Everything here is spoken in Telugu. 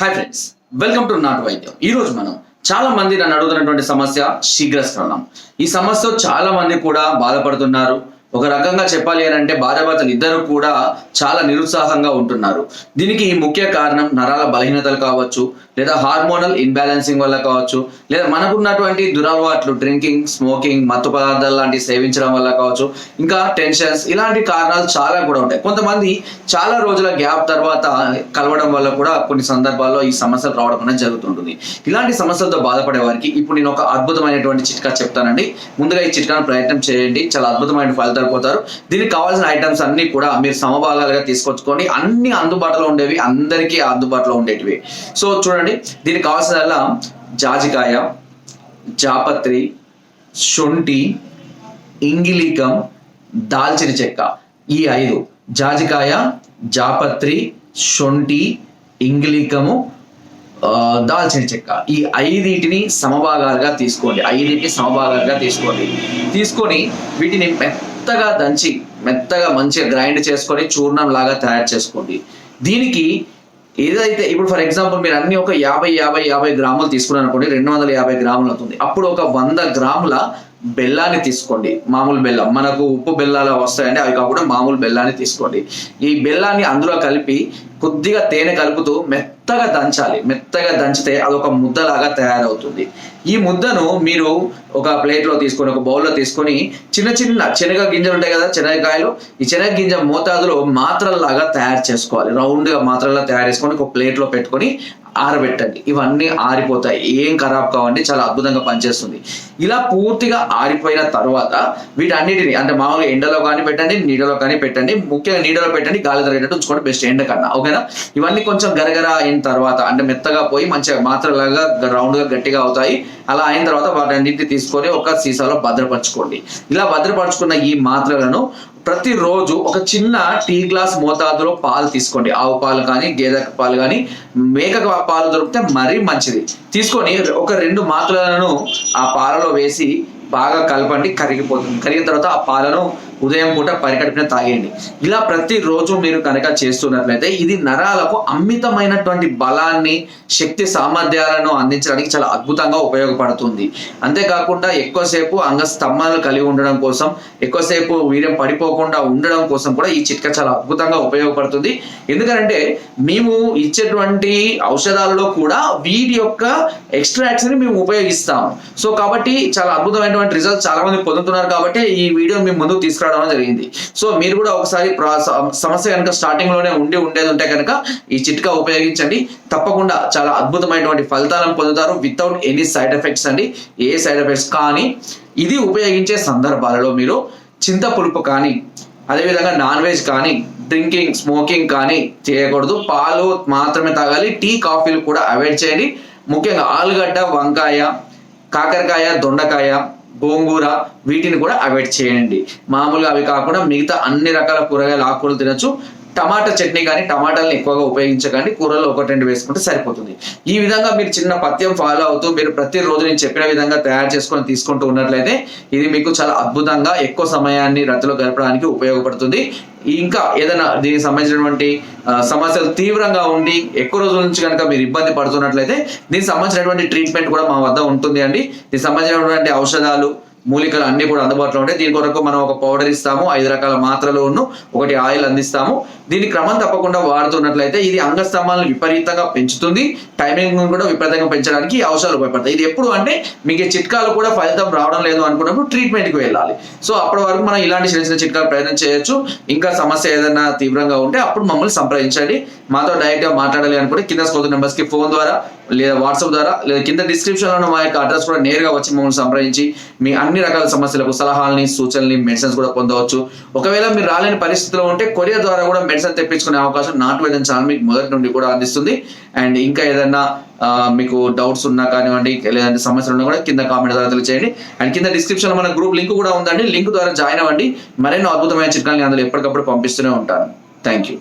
హాయ్ ఫ్రెండ్స్, వెల్కమ్ టు నాటు వైద్యం. ఈ రోజు మనం చాలా మంది నన్ను అడుగుతున్నటువంటి సమస్య శీఘ్రస్ఖలనం. ఈ సమస్యతో చాలా మంది కూడా బాధపడుతున్నారు. ఒక రకంగా చెప్పాలి అని అంటే భార్యాభర్తలు ఇద్దరు కూడా చాలా నిరుత్సాహంగా ఉంటున్నారు. దీనికి ముఖ్య కారణం నరాల బలహీనతలు కావచ్చు, లేదా హార్మోనల్ ఇన్బ్యాలెన్సింగ్ వల్ల కావచ్చు, లేదా మనకున్నటువంటి దురలవాట్లు డ్రింకింగ్, స్మోకింగ్, మత్తు పదార్థాలు లాంటివి సేవించడం వల్ల కావచ్చు, ఇంకా టెన్షన్స్, ఇలాంటి కారణాలు చాలా కూడా ఉంటాయి. కొంతమంది చాలా రోజుల గ్యాప్ తర్వాత కలవడం వల్ల కూడా కొన్ని సందర్భాల్లో ఈ సమస్యలు రావడం అనేది జరుగుతుంటుంది. ఇలాంటి సమస్యలతో బాధపడే వారికి ఇప్పుడు నేను ఒక అద్భుతమైనటువంటి చిట్కా చెప్తానండి. ముందుగా ఈ చిట్కాను ప్రయత్నం చేయండి, చాలా అద్భుతమైన ఫలితాలు పోతారు. దీనికి కావాల్సిన ఐటమ్స్ అన్ని కూడా మీరు సమభాగాలుగా తీసుకొచ్చుకొని అన్ని అందుబాటులో ఉండేవి, అందరికీ అందుబాటులో ఉండేటివి. సో చూడండి, దీనికి కావాల్సిన జాజికాయ, జాపత్రి, శొంఠి, ఇంగిలికం, దాల్చిన చెక్క, ఈ 5 జాజికాయ, జాపత్రి, శొంఠి, ఇంగిలికము, దాల్చిన చెక్క, ఈ 5 సమభాగాలుగా తీసుకోండి. తీసుకొని వీటిని మెత్తగా దంచి మెత్తగా మంచిగా గ్రైండ్ చేసుకొని చూర్ణం లాగా తయారు చేసుకోండి. దీనికి ఏదైతే ఇప్పుడు ఫర్ ఎగ్జాంపుల్ మీరు అన్ని ఒక 50 గ్రాములు తీసుకున్నారు అనుకోండి, 250 గ్రాములు అవుతుంది. అప్పుడు ఒక 100 గ్రాముల బెల్లాన్ని తీసుకోండి. మామూలు బెల్లం, మనకు ఉప్పు బెల్లాలు వస్తాయండి, అవి కాకుండా మామూలు బెల్లాన్ని తీసుకోండి. ఈ బెల్లాన్ని అందులో కలిపి కొద్దిగా తేనె కలుపుతూ మెత్తగా దంచాలి. మెత్తగా దంచితే అదొక ముద్దలాగా తయారవుతుంది. ఈ ముద్దను మీరు ఒక ప్లేట్లో తీసుకొని, ఒక బౌల్లో తీసుకొని చిన్న చిన్న శనగ గింజలు ఉంటాయి కదా, శనగకాయలు, ఈ శనగ గింజ మోతాదులో మాత్రల్లాగా తయారు చేసుకోవాలి. రౌండ్గా మాత్రల్లా తయారు చేసుకొని ఒక ప్లేట్లో పెట్టుకొని ఆరబెట్టండి. ఇవన్నీ ఆరిపోతాయి, ఏం ఖరాబ్ కావండి, చాలా అద్భుతంగా పనిచేస్తుంది. ఇలా పూర్తిగా ఆరిపోయిన తర్వాత వీటన్నిటిని అంటే మామూలుగా ఎండలో కానీ పెట్టండి, నీడలో కానీ పెట్టండి. ముఖ్యంగా నీడలో పెట్టండి, గాలి తగినట్టు ఉంచుకోండి, బెస్ట్ ఎండ కన్నా. ఓకేనా? ఇవన్నీ కొంచెం గరగర అయిన తర్వాత అంటే మెత్తగా పోయి మంచిగా మాత్రలాగా రౌండ్గా గట్టిగా అవుతాయి. అలా అయిన తర్వాత వాటన్నిటిని తీసుకొని ఒక సీసాలో భద్రపరచుకోండి. ఇలా భద్రపరచుకున్న ఈ మాత్రలను ప్రతిరోజు ఒక చిన్న టీ గ్లాస్ మోతాదులో పాలు తీసుకోండి. ఆవు పాలు కానీ, గేదె పాలు కానీ, మేక పాలు దొరికితే మరీ మంచిది. తీసుకొని ఒక 2 మాత్రలను ఆ పాలలో వేసి బాగా కలపండి, కరిగిపోతుంది. కరిగిన తర్వాత ఆ పాలను ఉదయం పూట పరికడిపిన తాగేయండి. ఇలా ప్రతిరోజు మీరు కనుక చేస్తున్నట్లయితే ఇది నరాలకు అమితమైనటువంటి బలాన్ని, శక్తి సామర్థ్యాలను అందించడానికి చాలా అద్భుతంగా ఉపయోగపడుతుంది. అంతేకాకుండా ఎక్కువసేపు అంగస్తంభాలు కలిగి ఉండడం కోసం, ఎక్కువసేపు వీర్యం పడిపోకుండా ఉండడం కోసం కూడా ఈ చిట్కా చాలా అద్భుతంగా ఉపయోగపడుతుంది. ఎందుకంటే మేము ఇచ్చేటువంటి ఔషధాలలో కూడా వీటి యొక్క ఎక్స్ట్రాక్ట్స్ ని మేము ఉపయోగిస్తాము. సో కాబట్టి చాలా అద్భుతమైనటువంటి రిజల్ట్స్ చాలా మంది పొందుతున్నారు. కాబట్టి ఈ వీడియో మేము ముందుకు తీసుకురావడం జరిగింది. సో మీరు కూడా ఒకసారి సమస్య కనుక స్టార్టింగ్ లోనే ఉండేది ఉంటే కనుక ఈ చిట్కా ఉపయోగించండి. తప్పకుండా చాలా అద్భుతమైనటువంటి ఫలితాలను పొందుతారు వితౌట్ ఎనీ సైడ్ ఎఫెక్ట్స్ అండి. ఏ సైడ్ ఎఫెక్ట్స్ కానీ ఇది ఉపయోగించే సందర్భాలలో మీరు చింత పులుపు కానీ, అదేవిధంగా నాన్ వెజ్ కానీ, డ్రింకింగ్, స్మోకింగ్ కానీ చేయకూడదు. పాలు మాత్రమే తాగాలి. టీ, కాఫీలు కూడా అవాయిడ్ చేయండి. ముఖ్యంగా ఆలుగడ్డ, వంకాయ, కాకరకాయ, దొండకాయ, గోంగూర, వీటిని కూడా అవాయిడ్ చేయండి. మామూలుగా అవి కాకుండా మిగతా అన్ని రకాల కూరగాయలు, ఆకుకూరలు తినచ్చు. టమాటా చట్నీ కానీ, టమాటాలను ఎక్కువగా ఉపయోగించకండి. కూరల్లో 1-2 వేసుకుంటే సరిపోతుంది. ఈ విధంగా మీరు చిన్న పథ్యం ఫాలో అవుతూ మీరు ప్రతిరోజు నేను చెప్పిన విధంగా తయారు చేసుకొని తీసుకుంటూ ఉన్నట్లయితే ఇది మీకు చాలా అద్భుతంగా ఎక్కువ సమయాన్ని రతిలో గడపడానికి ఉపయోగపడుతుంది. ఇంకా ఏదైనా దీనికి సంబంధించినటువంటి సమస్యలు తీవ్రంగా ఉండి ఎక్కువ రోజుల నుంచి కనుక మీరు ఇబ్బంది పడుతున్నట్లయితే దీనికి సంబంధించినటువంటి ట్రీట్మెంట్ కూడా మా వద్ద ఉంటుంది అండి. దీనికి సంబంధించినటువంటి ఔషధాలు, మూలికలు అన్ని కూడా అందుబాటులో ఉంటాయి. దీని కొరకు మనం ఒక పౌడర్ ఇస్తాము, 5 రకాల మాత్రలు, 1 ఆయిల్ అందిస్తాము. దీన్ని క్రమం తప్పకుండా వాడుతున్నట్లయితే ఇది అంగస్తంభాలను విపరీతంగా పెంచుతుంది. టైమింగ్ కూడా విపరీతంగా పెంచడానికి ఈ ఔషధాలు ఉపయోగపడతాయి. ఇది ఎప్పుడు అంటే మీకు చిట్కాలు కూడా ఫలితం రావడం లేదు అనుకున్నప్పుడు ట్రీట్మెంట్కి వెళ్ళాలి. సో అప్పటి వరకు మనం ఇలాంటి చిన్న చిన్న చిట్కాలు ప్రయత్నం చేయొచ్చు. ఇంకా సమస్య ఏదైనా తీవ్రంగా ఉంటే అప్పుడు మమ్మల్ని సంప్రదించండి. మాతో డైరెక్ట్గా మాట్లాడాలి అనుకుంటే కింద స్క్రోల్ నెంబర్స్కి ఫోన్ ద్వారా లేదా వాట్సాప్ ద్వారా, లేదా కింద డిస్క్రిప్షన్లో ఉన్న మా యొక్క అడ్రస్ కూడా నేరుగా వచ్చి మమ్మల్ని సంప్రదించి మీ అన్ని రకాల సమస్యలకు సలహాలని, సూచనల్ని, మెడిసిన్స్ కూడా పొందవచ్చు. ఒకవేళ మీరు రాలేని పరిస్థితిలో ఉంటే కొరియర్ ద్వారా కూడా మెడిసిన్ తెప్పించుకునే అవకాశం నాటు వైద్యం ఛానల్ మీకు మొదటి నుండి కూడా అందిస్తుంది. అండ్ ఇంకా ఏదైనా మీకు డౌట్స్ ఉన్నా కానివ్వండి, లేదంటే సమస్యలు ఉన్నా కూడా కింద కామెంట్ ద్వారా తెలియజేయండి. అండ్ కింద డిస్క్రిప్షన్లో మన గ్రూప్ లింక్ కూడా ఉందండి. లింక్ ద్వారా జాయిన్ అవ్వండి. మరెన్నో అద్భుతమైన చిట్కాలని అందులో ఎప్పటికప్పుడు పంపిస్తూనే ఉంటాను. Thank you.